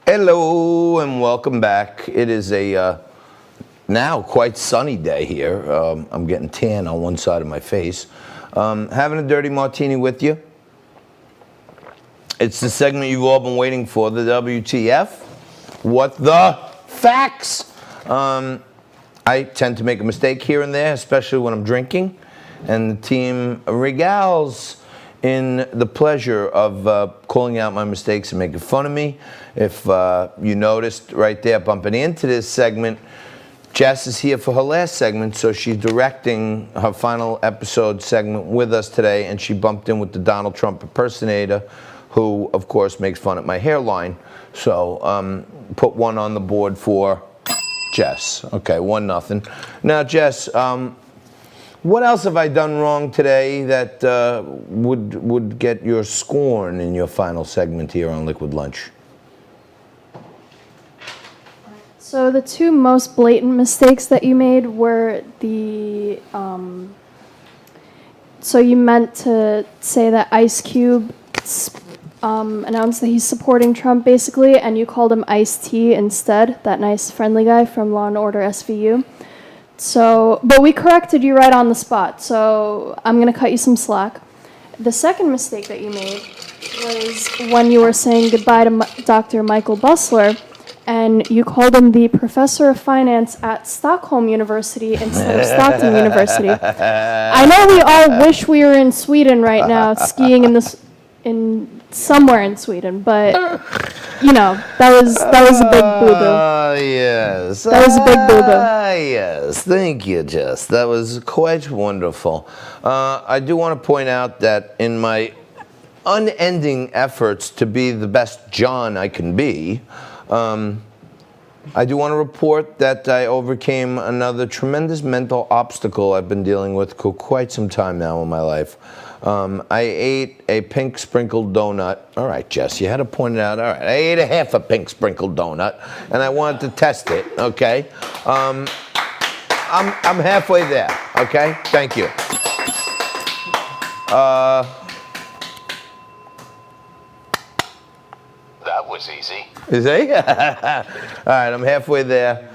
Hello and welcome back. It is a now quite sunny day here. I'm getting tan on one side of my face. Having a dirty martini with you. It's the segment you've all been waiting for, the WTF. What the facts? I tend to make a mistake here and there, especially when I'm drinking. And the team regales in the pleasure of calling out my mistakes and making fun of me. If you noticed right there bumping into this segment, Jess is here for her last segment, so she's directing her final episode segment with us today, and she bumped in with the Donald Trump impersonator, who, of course, makes fun at my hairline. So put one on the board for Jess. Okay, 1-0. Now, Jess, what else have I done wrong today that would get your scorn in your final segment here on Liquid Lunch? So the two most blatant mistakes that you made were the, so you meant to say that Ice Cube announced that he's supporting Trump basically, and you called him Ice-T instead, that nice friendly guy from Law & Order SVU. So, but we corrected you right on the spot, so I'm going to cut you some slack. The second mistake that you made was when you were saying goodbye to Dr. Michael Busler, and you called him the professor of finance at Stockholm University instead of Stockton University. I know we all wish we were in Sweden right now, skiing in somewhere in Sweden, but you know, that was a big boo-boo. Yes. That was a big boo-boo. Yes. Thank you, Jess. That was quite wonderful. I do want to point out that in my unending efforts to be the best John I can be, I do want to report that I overcame another tremendous mental obstacle I've been dealing with for quite some time now in my life. I ate a pink sprinkled donut. All right, Jess, you had to point it out. All right, I ate a half a pink sprinkled donut, and I wanted to test it, okay? I'm halfway there, okay? Thank you. That was easy. Is it? All right, I'm halfway there.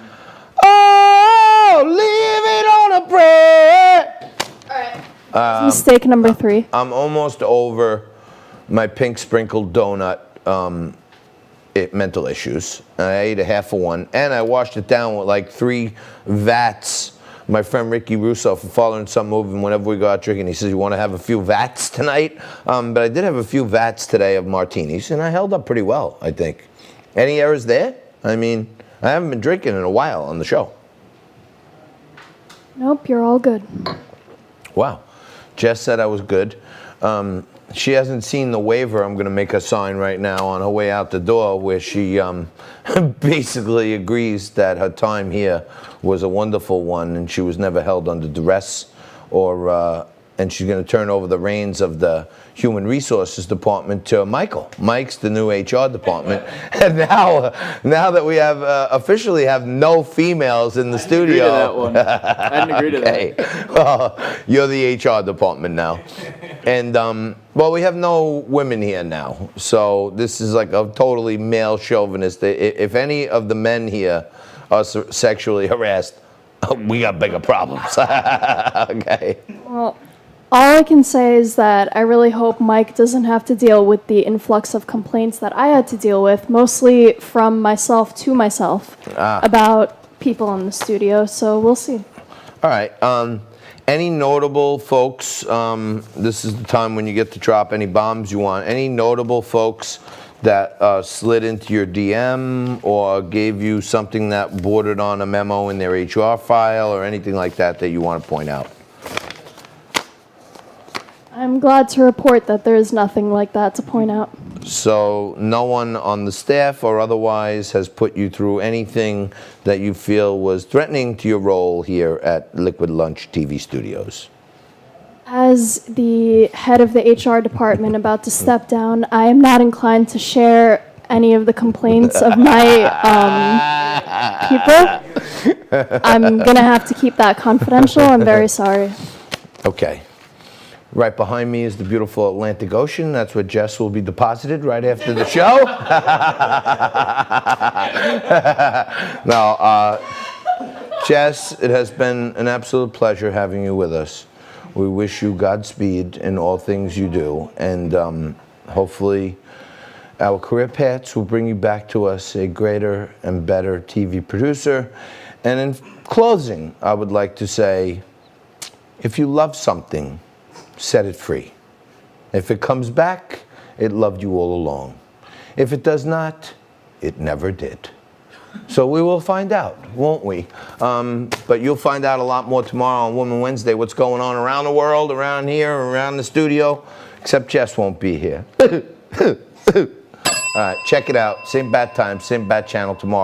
Oh, leave it on a prayer. All right. Mistake number 3. I'm almost over my pink sprinkled donut mental issues. I ate a half of one, and I washed it down with like 3 vats. My friend Ricky Russo from Father and Son Moving, whenever we go out drinking, he says, you want to have a few vats tonight? But I did have a few vats today of martinis, and I held up pretty well, I think. Any errors there? I mean, I haven't been drinking in a while on the show. Nope, you're all good. Wow. Jess said I was good. She hasn't seen the waiver I'm going to make her sign right now on her way out the door, where she basically agrees that her time here was a wonderful one and she was never held under duress, and she's going to turn over the reins of the Human Resources Department to Michael. Mike's the new HR department. And now that we have officially have no females in the studio. I hadn't agreed to that one. I hadn't agreed to that. Well, you're the HR department now. And, well, we have no women here now. So this is like a totally male chauvinist. If any of the men here are sexually harassed, we got bigger problems. Okay. Well, all I can say is that I really hope Mike doesn't have to deal with the influx of complaints that I had to deal with, mostly from myself to myself, about people in the studio, so we'll see. All right. Any notable folks, this is the time when you get to drop any bombs you want, any notable folks that slid into your DM or gave you something that bordered on a memo in their HR file or anything like that that you want to point out? I'm glad to report that there is nothing like that to point out. So no one on the staff or otherwise has put you through anything that you feel was threatening to your role here at Liquid Lunch TV Studios? As the head of the HR department about to step down, I am not inclined to share any of the complaints of my people. I'm going to have to keep that confidential. I'm very sorry. Okay. Right behind me is the beautiful Atlantic Ocean. That's where Jess will be deposited right after the show. No, Jess, it has been an absolute pleasure having you with us. We wish you Godspeed in all things you do, and hopefully our career paths will bring you back to us a greater and better TV producer. And in closing, I would like to say, if you love something, set it free. If it comes back, it loved you all along. If it does not, it never did. So we will find out, won't we? But you'll find out a lot more tomorrow on Woman Wednesday, what's going on around the world, around here, around the studio, except Jess won't be here. All right, check it out. Same bat time, same bat channel tomorrow.